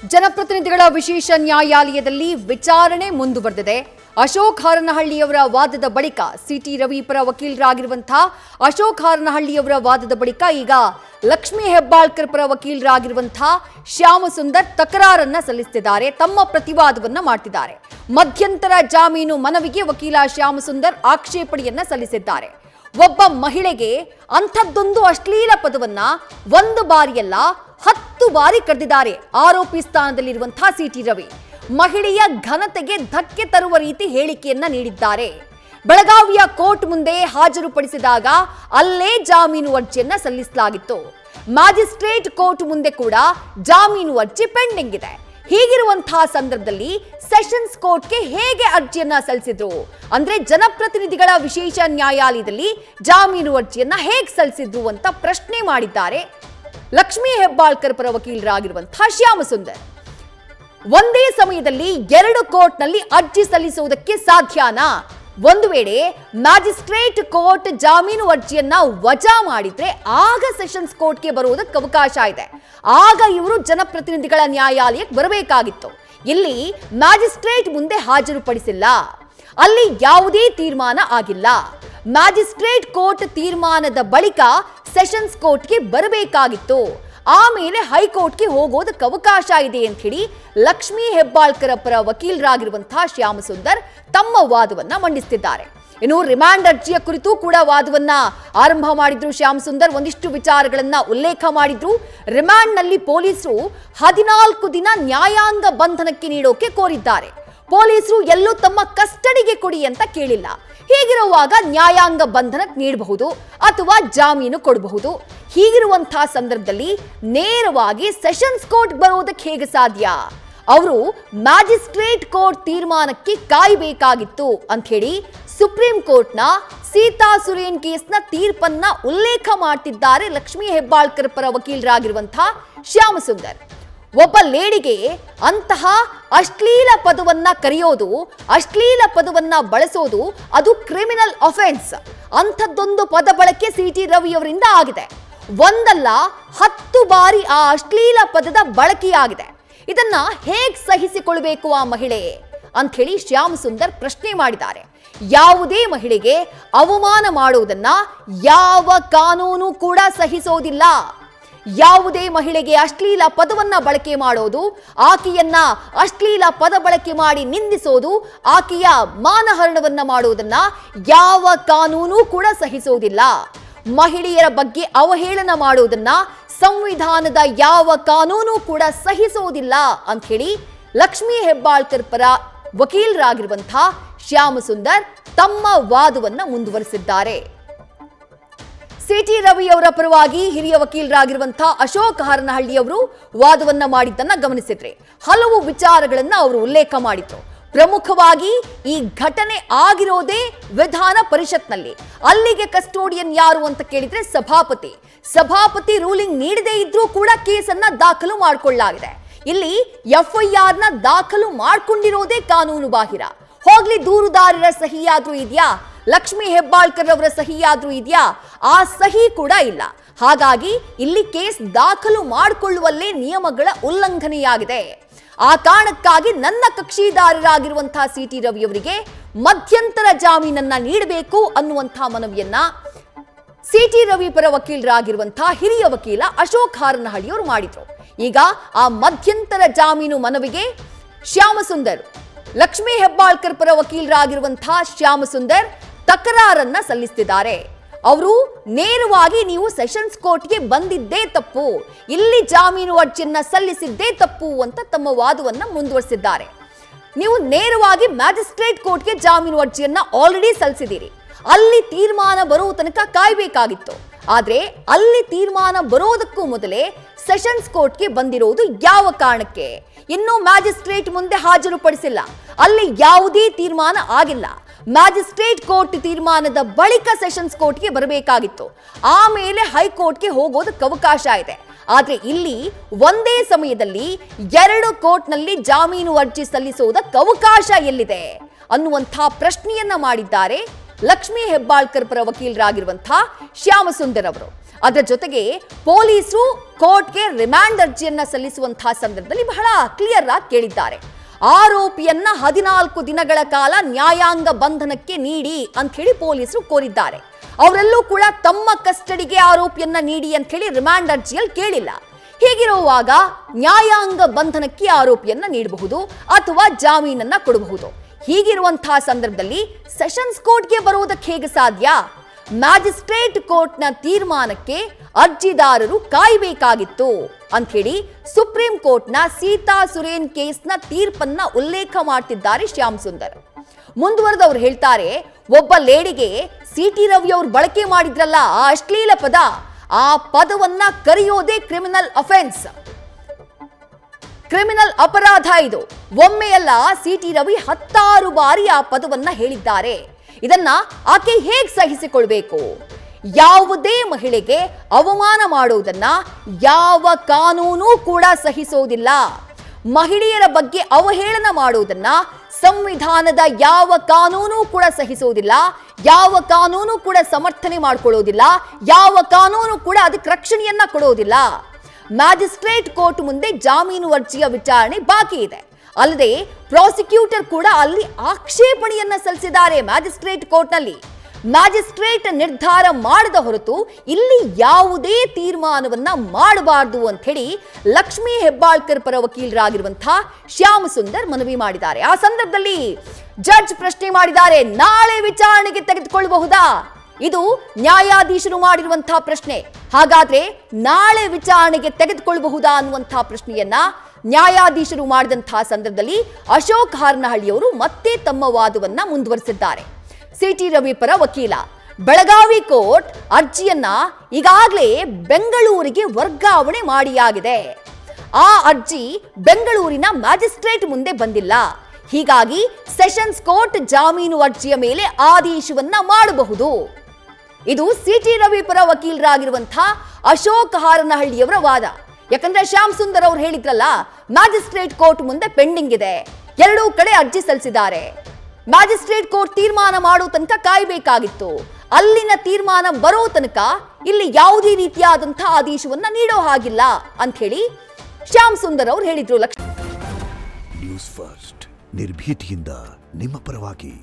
ಜನಪ್ರತಿನಿಧಿಗಳ ವಿಶೇಷ ನ್ಯಾಯಾಲಯದಲ್ಲಿ ವಿಚಾರಣೆ ಮುಂದುವರೆದಿದೆ. ಅಶೋಕ್ ಹಾರನಹಳ್ಳಿಯವರ ವಾದದ ಬಳಿಕ ಸಿಟಿ ರವಿ ಪರ ವಕೀಲರಾಗಿರುವಂತಹ ಅಶೋಕ್ ಹಾರನಹಳ್ಳಿಯವರ ವಾದದ ಬಳಿಕ ಈಗ ಲಕ್ಷ್ಮೀ ಹೆಬ್ಬಾಳ್ಕರ್ ಪರ ವಕೀಲರಾಗಿರುವಂತಹ ಶ್ಯಾಮಸುಂದರ್ ತಕರಾರನ್ನ ಸಲ್ಲಿಸುತ್ತಿದ್ದಾರೆ. ತಮ್ಮ ಪ್ರತಿವಾದವನ್ನ ಮಾಡ್ತಿದ್ದಾರೆ. ಮಧ್ಯಂತರ ಜಾಮೀನು ಮನವಿಗೆ ವಕೀಲ ಶ್ಯಾಮಸುಂದರ್ ಆಕ್ಷೇಪಣೆಯನ್ನ ಸಲ್ಲಿಸಿದ್ದಾರೆ. ಒಬ್ಬ ಮಹಿಳೆಗೆ ಅಂಥದ್ದೊಂದು ಅಶ್ಲೀಲ ಪದವನ್ನ ಒಂದು ಬಾರಿಯಲ್ಲ 10 ಬಾರಿ ಕರೆದಿದ್ದಾರೆ ಆರೋಪಿ ಸ್ಥಾನದಲ್ಲಿರುವಂತಹ ಸಿಟಿ ರವಿ. ಮಹಿಳೆಯ ಘನತೆಗೆ ಧಕ್ಕೆ ತರುವ ರೀತಿ ಹೇಳಿಕೆಯನ್ನ ನೀಡಿದ್ದಾರೆ. ಬೆಳಗಾವಿಯ ಕೋರ್ಟ್ ಮುಂದೆ ಹಾಜರುಪಡಿಸಿದಾಗ ಅಲ್ಲೇ ಜಾಮೀನು ಅರ್ಜಿಯನ್ನ ಸಲ್ಲಿಸಲಾಗಿತ್ತು. ಮ್ಯಾಜಿಸ್ಟ್ರೇಟ್ ಕೋರ್ಟ್ ಮುಂದೆ ಕೂಡ ಜಾಮೀನು ಅರ್ಜಿ ಪೆಂಡಿಂಗ್ ಇದೆ. ಹೀಗಿರುವಂತಹ ಸಂದರ್ಭದಲ್ಲಿ ಸೆಷನ್ಸ್ ಕೋರ್ಟ್ಗೆ ಹೇಗೆ ಅರ್ಜಿಯನ್ನ ಸಲ್ಲಿಸಿದ್ರು ಅಂದ್ರೆ ಜನಪ್ರತಿನಿಧಿಗಳ ವಿಶೇಷ ನ್ಯಾಯಾಲಯದಲ್ಲಿ ಜಾಮೀನು ಅರ್ಜಿಯನ್ನ ಹೇಗೆ ಸಲ್ಲಿಸಿದ್ರು ಅಂತ ಪ್ರಶ್ನೆ ಮಾಡಿದ್ದಾರೆ ಲಕ್ಷ್ಮೀ ಹೆಬ್ಬಾಳ್ಕರ್ ಪರ ವಕೀಲರಾಗಿರುವಂತಹ ಶ್ಯಾಮಸುಂದರ್. ಒಂದೇ ಸಮಯದಲ್ಲಿ 2 ಕೋರ್ಟ್ನಲ್ಲಿ ಅರ್ಜಿ ಸಲ್ಲಿಸುವುದಕ್ಕೆ ಸಾಧ್ಯನಾ? ಒಂದು ವೇಳೆ ಮ್ಯಾಜಿಸ್ಟ್ರೇಟ್ ಕೋರ್ಟ್ ಜಾಮೀನು ಅರ್ಜಿಯನ್ನ ವಜಾ ಮಾಡಿದ್ರೆ ಆಗ ಸೆಷನ್ಸ್ ಕೋರ್ಟ್ಗೆ ಬರುವುದಕ್ಕೆ ಅವಕಾಶ ಇದೆ. ಆಗ ಇವರು ಜನಪ್ರತಿನಿಧಿಗಳ ನ್ಯಾಯಾಲಯಕ್ಕೆ ಬರಬೇಕಾಗಿತ್ತು. ಇಲ್ಲಿ ಮ್ಯಾಜಿಸ್ಟ್ರೇಟ್ ಮುಂದೆ ಹಾಜರುಪಡಿಸಿಲ್ಲ. ಅಲ್ಲಿ ಯಾವುದೇ ತೀರ್ಮಾನ ಆಗಿಲ್ಲ. ಮ್ಯಾಜಿಸ್ಟ್ರೇಟ್ ಕೋರ್ಟ್ ತೀರ್ಮಾನದ ಬಳಿಕ ಸೆಷನ್ಸ್ ಕೋರ್ಟ್ಗೆ ಬರಬೇಕಾಗಿತ್ತು. ಆಮೇಲೆ ಹೈಕೋರ್ಟ್ಗೆ ಹೋಗೋದಕ್ಕೆ ಅವಕಾಶ ಇದೆ ಅಂತ ಹೇಳಿ ಲಕ್ಷ್ಮೀ ಹೆಬ್ಬಾಳ್ಕರ್ ಪರ ವಕೀಲರಾಗಿರುವಂತಹ ಶ್ಯಾಮಸುಂದರ್ ತಮ್ಮ ವಾದವನ್ನ ಮಂಡಿಸುತ್ತಿದ್ದಾರೆ. ಇನ್ನು ರಿಮಾಂಡ್ ಅರ್ಜಿಯ ಕುರಿತು ಕೂಡ ವಾದವನ್ನ ಆರಂಭ ಮಾಡಿದ್ರು ಶ್ಯಾಮಸುಂದರ್. ಒಂದಿಷ್ಟು ವಿಚಾರಗಳನ್ನ ಉಲ್ಲೇಖ ಮಾಡಿದ್ರು. ರಿಮಾಂಡ್ ನಲ್ಲಿ ಪೊಲೀಸರು 14 ದಿನ ನ್ಯಾಯಾಂಗ ಬಂಧನಕ್ಕೆ ನೀಡೋಕೆ ಕೋರಿದ್ದಾರೆ. ಪೊಲೀಸರು ಎಲ್ಲೂ ತಮ್ಮ ಕಸ್ಟಡಿಗೆ ಕೊಡಿ ಅಂತ ಕೇಳಿಲ್ಲ. ಹೀಗಿರುವಾಗ ನ್ಯಾಯಾಂಗ ಬಂಧನಕ್ಕೆ ನೀಡಬಹುದು ಅಥವಾ ಜಾಮೀನು ಕೊಡಬಹುದು. ಹೀಗಿರುವಂತಹ ಸಂದರ್ಭದಲ್ಲಿ ನೇರವಾಗಿ ಸೆಷನ್ಸ್ ಕೋರ್ಟ್ ಬರೋದಕ್ಕೆ ಹೇಗೆ ಸಾಧ್ಯ? ಅವರು ಮ್ಯಾಜಿಸ್ಟ್ರೇಟ್ ಕೋರ್ಟ್ ತೀರ್ಮಾನಕ್ಕೆ ಕಾಯಬೇಕಾಗಿತ್ತು ಅಂತ ಹೇಳಿ ಸುಪ್ರೀಂ ಕೋರ್ಟ್ನ ಸೀತಾ ಸುರೇನ್ ಕೇಸ್ನ ತೀರ್ಪನ್ನ ಉಲ್ಲೇಖ ಮಾಡ್ತಿದ್ದಾರೆ ಲಕ್ಷ್ಮೀ ಹೆಬ್ಬಾಳ್ಕರ್ ಪರ ವಕೀಲರಾಗಿರುವಂತಹ ಶ್ಯಾಮಸುಂದರ್. ಒಬ್ಬ ಲೇಡಿಗೆ ಅಂತಹ ಅಶ್ಲೀಲ ಪದವನ್ನ ಕರೆಯೋದು, ಅಶ್ಲೀಲ ಪದವನ್ನ ಬಳಸೋದು ಅದು ಕ್ರಿಮಿನಲ್ ಅಫೆನ್ಸ್. ಅಂಥದ್ದೊಂದು ಪದ ಬಳಕೆ ಸಿಟಿ ರವಿ ಅವರಿಂದ ಆಗಿದೆ. ಒಂದಲ್ಲ 10 ಬಾರಿ ಆ ಅಶ್ಲೀಲ ಪದದ ಬಳಕೆಯಾಗಿದೆ. ಇದನ್ನ ಹೇಗೆ ಸಹಿಸಿಕೊಳ್ಳಬೇಕು ಆ ಮಹಿಳೆ ಅಂತ ಹೇಳಿ ಶ್ಯಾಮಸುಂದರ್ ಪ್ರಶ್ನೆ ಮಾಡಿದ್ದಾರೆ. ಯಾವುದೇ ಮಹಿಳೆಗೆ ಅವಮಾನ ಮಾಡೋದನ್ನ ಯಾವ ಕಾನೂನು ಕೂಡ ಸಹಿಸೋದಿಲ್ಲ. ಯಾವುದೇ ಮಹಿಳೆಗೆ ಅಶ್ಲೀಲ ಪದವನ್ನ ಬಳಕೆ ಮಾಡೋದು, ಆಕೆಯನ್ನ ಅಶ್ಲೀಲ ಪದ ಬಳಕೆ ಮಾಡಿ ನಿಂದಿಸೋದು, ಆಕೆಯ ಮಾನಹರಣವನ್ನ ಮಾಡೋದನ್ನ ಯಾವ ಕಾನೂನು ಕೂಡ ಸಹಿಸೋದಿಲ್ಲ. ಮಹಿಳೆಯರ ಬಗ್ಗೆ ಅವಹೇಳನ ಮಾಡೋದನ್ನ ಸಂವಿಧಾನದ ಯಾವ ಕಾನೂನು ಕೂಡ ಸಹಿಸೋದಿಲ್ಲ ಅಂತ ಹೇಳಿ ಲಕ್ಷ್ಮೀ ಹೆಬ್ಬಾಳ್ಕರ್ ಪರ ವಕೀಲರಾಗಿರುವಂತಹ ಶ್ಯಾಮಸುಂದರ್ ತಮ್ಮ ವಾದವನ್ನ ಮುಂದುವರಿಸಿದ್ದಾರೆ. ಸಿಟಿ ರವಿ ಅವರ ಪರವಾಗಿ ಹಿರಿಯ ವಕೀಲರಾಗಿರುವಂತಹ ಅಶೋಕ್ ಹಾರನಹಳ್ಳಿ ಅವರು ವಾದವನ್ನ ಮಾಡಿದ್ದನ್ನ ಗಮನಿಸಿದ್ರೆ ಹಲವು ವಿಚಾರಗಳನ್ನ ಅವರು ಉಲ್ಲೇಖ ಮಾಡಿದ್ರು. ಪ್ರಮುಖವಾಗಿ ಈ ಘಟನೆ ಆಗಿರೋದೇ ವಿಧಾನ ಪರಿಷತ್ನಲ್ಲಿ. ಅಲ್ಲಿಗೆ ಕಸ್ಟೋಡಿಯನ್ ಯಾರು ಅಂತ ಕೇಳಿದ್ರೆ ಸಭಾಪತಿ ರೂಲಿಂಗ್ ನೀಡದೇ ಇದ್ರೂ ಕೂಡ ಕೇಸನ್ನ ದಾಖಲು ಮಾಡಿಕೊಳ್ಳಲಾಗಿದೆ. ಇಲ್ಲಿ FIR ನ ದಾಖಲು ಮಾಡಿಕೊಂಡಿರೋದೇ ಕಾನೂನು ಬಾಹಿರ. ಹೋಗ್ಲಿ, ದೂರುದಾರರ ಸಹಿಯಾದ್ರೂ ಇದೆಯಾ? ಲಕ್ಷ್ಮೀ ಹೆಬ್ಬಾಳ್ಕರ್ ಅವರ ಸಹಿಯಾದ್ರೂ ಇದೆಯಾ? ಆ ಸಹಿ ಕೂಡ ಇಲ್ಲ. ಹಾಗಾಗಿ ಇಲ್ಲಿ ಕೇಸ್ ದಾಖಲು ಮಾಡಿಕೊಳ್ಳುವಲ್ಲೇ ನಿಯಮಗಳ ಉಲ್ಲಂಘನೆಯಾಗಿದೆ. ಆ ಕಾರಣಕ್ಕಾಗಿ ನನ್ನ ಕಕ್ಷಿದಾರರಾಗಿರುವಂತಹ ಸಿಟಿ ರವಿ ಅವರಿಗೆ ಮಧ್ಯಂತರ ಜಾಮೀನನ್ನ ನೀಡಬೇಕು ಅನ್ನುವಂತಹ ಮನವಿಯನ್ನ ಸಿಟಿ ರವಿ ಪರ ವಕೀಲರಾಗಿರುವಂತಹ ಹಿರಿಯ ವಕೀಲ ಅಶೋಕ್ ಹಾರನಹಳ್ಳಿ ಅವರು ಮಾಡಿದ್ರು. ಈಗ ಆ ಮಧ್ಯಂತರ ಜಾಮೀನು ಮನವಿಗೆ ಶ್ಯಾಮಸುಂದರ್, ಲಕ್ಷ್ಮೀ ಹೆಬ್ಬಾಳ್ಕರ್ ಪರ ವಕೀಲರಾಗಿರುವಂತಹ ಶ್ಯಾಮಸುಂದರ್ ತಕರಾರನ್ನ ಸಲ್ಲಿಸುತ್ತಿದ್ದಾರೆ. ಅವರು ನೇರವಾಗಿ ನೀವು ಸೆಷನ್ಸ್ ಕೋರ್ಟ್ಗೆ ಬಂದಿದ್ದೇ ತಪ್ಪು, ಇಲ್ಲಿ ಜಾಮೀನು ಅರ್ಜಿಯನ್ನ ಸಲ್ಲಿಸಿದ್ದೇ ತಪ್ಪು ಅಂತ ತಮ್ಮ ವಾದವನ್ನ ಮುಂದುವರಿಸಿದ್ದಾರೆ. ನೀವು ನೇರವಾಗಿ ಮ್ಯಾಜಿಸ್ಟ್ರೇಟ್ ಕೋರ್ಟ್ಗೆ ಜಾಮೀನು ಅರ್ಜಿಯನ್ನ ಆಲ್ರೆಡಿ ಸಲ್ಲಿಸಿದ್ದೀರಿ. ಅಲ್ಲಿ ತೀರ್ಮಾನ ಬರುವ ತನಕ ಕಾಯಬೇಕಾಗಿತ್ತು. ಆದ್ರೆ ಅಲ್ಲಿ ತೀರ್ಮಾನ ಬರೋದಕ್ಕೂ ಮೊದಲೇ ಸೆಷನ್ಸ್ ಕೋರ್ಟ್ಗೆ ಬಂದಿರೋದು ಯಾವ ಕಾರಣಕ್ಕೆ? ಇನ್ನೂ ಮ್ಯಾಜಿಸ್ಟ್ರೇಟ್ ಮುಂದೆ ಹಾಜರುಪಡಿಸಿಲ್ಲ. ಅಲ್ಲಿ ಯಾವುದೇ ತೀರ್ಮಾನ ಆಗಿಲ್ಲ. ಮ್ಯಾಜಿಸ್ಟ್ರೇಟ್ ಕೋರ್ಟ್ ತೀರ್ಮಾನದ ಬಳಿಕ ಸೆಷನ್ಸ್ ಕೋರ್ಟ್ಗೆ ಬರಬೇಕಾಗಿತ್ತು. ಆಮೇಲೆ ಹೈಕೋರ್ಟ್ಗೆ ಹೋಗೋದಕ್ಕೆ ಅವಕಾಶ ಇದೆ. ಆದ್ರೆ ಇಲ್ಲಿ ಒಂದೇ ಸಮಯದಲ್ಲಿ 2 ಕೋರ್ಟ್ನಲ್ಲಿ ಜಾಮೀನು ಅರ್ಜಿ ಸಲ್ಲಿಸುವುದಕ್ಕೆ ಅವಕಾಶ ಎಲ್ಲಿದೆ ಅನ್ನುವಂತಹ ಪ್ರಶ್ನೆಯನ್ನ ಮಾಡಿದ್ದಾರೆ ಲಕ್ಷ್ಮೀ ಹೆಬ್ಬಾಳ್ಕರ್ ಪರ ವಕೀಲರಾಗಿರುವಂತಹ ಶ್ಯಾಮಸುಂದರ್ ಅವರು. ಅದರ ಜೊತೆಗೆ ಪೊಲೀಸರು ಕೋರ್ಟ್ಗೆ ರಿಮಾಂಡ್ ಅರ್ಜಿಯನ್ನ ಸಲ್ಲಿಸುವಂತಹ ಸಂದರ್ಭದಲ್ಲಿ ಬಹಳ ಕ್ಲಿಯರ್ ಆಗಿ ಕೇಳಿದ್ದಾರೆ. ಆರೋಪಿಯನ್ನ 14 ದಿನಗಳ ಕಾಲ ನ್ಯಾಯಾಂಗ ಬಂಧನಕ್ಕೆ ನೀಡಿ ಅಂತ ಹೇಳಿ ಪೊಲೀಸರು ಕೋರಿದ್ದಾರೆ. ಅವರೆಲ್ಲೂ ಕೂಡ ತಮ್ಮ ಕಸ್ಟಡಿಗೆ ಆರೋಪಿಯನ್ನ ನೀಡಿ ಅಂತ ಹೇಳಿ ರಿಮಾಂಡ್ ಅರ್ಜಿಯಲ್ಲಿ ಕೇಳಿಲ್ಲ. ಹೀಗಿರುವಾಗ ನ್ಯಾಯಾಂಗ ಬಂಧನಕ್ಕೆ ಆರೋಪಿಯನ್ನ ನೀಡಬಹುದು ಅಥವಾ ಜಾಮೀನನ್ನ ಕೊಡಬಹುದು. ಹೀಗಿರುವಂತಹ ಸಂದರ್ಭದಲ್ಲಿ ಸೆಷನ್ಸ್ ಕೋರ್ಟ್ಗೆ ಬರುವುದಕ್ಕೆ ಹೇಗೆ ಸಾಧ್ಯ? ಮ್ಯಾಜಿಸ್ಟ್ರೇಟ್ ಕೋರ್ಟ್ನ ತೀರ್ಮಾನಕ್ಕೆ ಅರ್ಜಿದಾರರು ಕಾಯಬೇಕಾಗಿತ್ತು ಅಂತ ಹೇಳಿ ಸುಪ್ರೀಂ ಕೋರ್ಟ್ನ ಸೀತಾ ಸುರೇನ್ ಕೇಸ್ನ ತೀರ್ಪನ್ನ ಉಲ್ಲೇಖ ಮಾಡ್ತಿದ್ದಾರೆ ಶ್ಯಾಮ್ ಸುಂದರ್. ಮುಂದುವರೆದವರು ಹೇಳ್ತಾರೆ, ಒಬ್ಬ ಲೇಡಿಗೆ ಸಿಟಿ ರವಿ ಅವರು ಬಳಕೆ ಮಾಡಿದ್ರಲ್ಲ ಆ ಅಶ್ಲೀಲ ಪದ, ಆ ಪದವನ್ನ ಕರೆಯೋದೇ ಕ್ರಿಮಿನಲ್ ಅಫೆನ್ಸ್, ಕ್ರಿಮಿನಲ್ ಅಪರಾಧ. ಇದು ಒಮ್ಮೆಯಲ್ಲ, ಸಿಟಿ ರವಿ 16 ಬಾರಿ ಆ ಪದವನ್ನ ಹೇಳಿದ್ದಾರೆ. ಇದನ್ನ ಆಕೆ ಹೇಗೆ ಸಹಿಸಿಕೊಳ್ಬೇಕು? ಯಾವುದೇ ಮಹಿಳೆಗೆ ಅವಮಾನ ಮಾಡುವುದನ್ನ ಯಾವ ಕಾನೂನು ಕೂಡ ಸಹಿಸೋದಿಲ್ಲ. ಮಹಿಳೆಯರ ಬಗ್ಗೆ ಅವಹೇಳನ ಮಾಡುವುದನ್ನ ಸಂವಿಧಾನದ ಯಾವ ಕಾನೂನು ಕೂಡ ಸಹಿಸೋದಿಲ್ಲ. ಯಾವ ಕಾನೂನು ಕೂಡ ಸಮರ್ಥನೆ ಮಾಡಿಕೊಳ್ಳೋದಿಲ್ಲ. ಯಾವ ಕಾನೂನು ಕೂಡ ಅದಕ್ಕೆ ರಕ್ಷಣೆಯನ್ನ ಕೊಡೋದಿಲ್ಲ. ಮ್ಯಾಜಿಸ್ಟ್ರೇಟ್ ಕೋರ್ಟ್ ಮುಂದೆ ಜಾಮೀನು ಅರ್ಜಿಯ ವಿಚಾರಣೆ ಬಾಕಿ ಇದೆ. ಅಲ್ಲದೆ ಪ್ರಾಸಿಕ್ಯೂಟರ್ ಕೂಡ ಅಲ್ಲಿ ಆಕ್ಷೇಪಣೆಯನ್ನ ಸಲ್ಲಿಸಿದ್ದಾರೆ ಮ್ಯಾಜಿಸ್ಟ್ರೇಟ್ ಕೋರ್ಟ್ನಲ್ಲಿ. ಮ್ಯಾಜಿಸ್ಟ್ರೇಟ್ ನಿರ್ಧಾರ ಮಾಡದ ಹೊರತು ಇಲ್ಲಿ ಯಾವುದೇ ತೀರ್ಮಾನವನ್ನ ಮಾಡಬಾರದು ಅಂತ ಹೇಳಿ ಲಕ್ಷ್ಮೀ ಹೆಬ್ಬಾಳ್ಕರ್ ಪರ ವಕೀಲರಾಗಿರುವಂತಹ ಶ್ಯಾಮ್ ಸುಂದರ್ ಮನವಿ ಮಾಡಿದ್ದಾರೆ. ಆ ಸಂದರ್ಭದಲ್ಲಿ ಜಡ್ಜ್ ಪ್ರಶ್ನೆ ಮಾಡಿದ್ದಾರೆ, ನಾಳೆ ವಿಚಾರಣೆಗೆ ತೆಗೆದುಕೊಳ್ಳಬಹುದಾ? ಇದು ನ್ಯಾಯಾಧೀಶರು ಮಾಡಿರುವಂತಹ ಪ್ರಶ್ನೆ. ಹಾಗಾದ್ರೆ ನಾಳೆ ವಿಚಾರಣೆಗೆ ತೆಗೆದುಕೊಳ್ಳಬಹುದಾ ಅನ್ನುವಂತಹ ಪ್ರಶ್ನೆಯನ್ನ ನ್ಯಾಯಾಧೀಶರು ಮಾಡಿದಂತಹ ಸಂದರ್ಭದಲ್ಲಿ ಅಶೋಕ್ ಹಾರನಹಳ್ಳಿಯವರು ಮತ್ತೆ ತಮ್ಮ ವಾದವನ್ನ ಮುಂದುವರಿಸಿದ್ದಾರೆ. ಸಿಟಿ ರವಿ ಪರ ವಕೀಲ, ಬೆಳಗಾವಿ ಕೋರ್ಟ್ ಅರ್ಜಿಯನ್ನ ಈಗಾಗಲೇ ಬೆಂಗಳೂರಿಗೆ ವರ್ಗಾವಣೆ ಮಾಡಿಯಾಗಿದೆ. ಆ ಅರ್ಜಿ ಬೆಂಗಳೂರಿನ ಮ್ಯಾಜಿಸ್ಟ್ರೇಟ್ ಮುಂದೆ ಬಂದಿಲ್ಲ. ಹೀಗಾಗಿ ಸೆಷನ್ಸ್ ಕೋರ್ಟ್ ಜಾಮೀನು ಅರ್ಜಿಯ ಮೇಲೆ ಆದೇಶವನ್ನ ಮಾಡಬಹುದು. ಇದು ಸಿಟಿ ರವಿ ಪರ ವಕೀಲರಾಗಿರುವಂತಹ ಅಶೋಕ್ ಹಾರನಹಳ್ಳಿಯವರ ವಾದ. ಯಾಕಂದ್ರೆ ಶ್ಯಾಮ್ ಸುಂದರ್ ಅವರು ಹೇಳಿದ್ರಲ್ಲ, ಮ್ಯಾಜಿಸ್ಟ್ರೇಟ್ ಕೋರ್ಟ್ ಮುಂದೆ ಪೆಂಡಿಂಗ್ ಇದೆ, ಎರಡೂ ಕಡೆ ಅರ್ಜಿ ಸಲ್ಲಿಸಿದ್ದಾರೆ, ಮ್ಯಾಜಿಸ್ಟ್ರೇಟ್ ಕೋರ್ಟ್ ತೀರ್ಮಾನ ಮಾಡೋ ತನಕ ಕಾಯಬೇಕಾಗಿತ್ತು, ಅಲ್ಲಿನ ತೀರ್ಮಾನ ಬರೋ ತನಕ ಇಲ್ಲಿ ಯಾವುದೇ ರೀತಿಯಾದಂತಹ ಆದೇಶವನ್ನ ನೀಡೋ ಹಾಗಿಲ್ಲ ಅಂತ ಹೇಳಿ ಶ್ಯಾಮ್ ಸುಂದರ್ ಅವರು ಹೇಳಿದ್ರು. ನ್ಯೂಸ್ ಫಸ್ಟ್ ನಿರ್ಭೀತಿಯಿಂದ ನಿಮ್ಮ ಪರವಾಗಿ.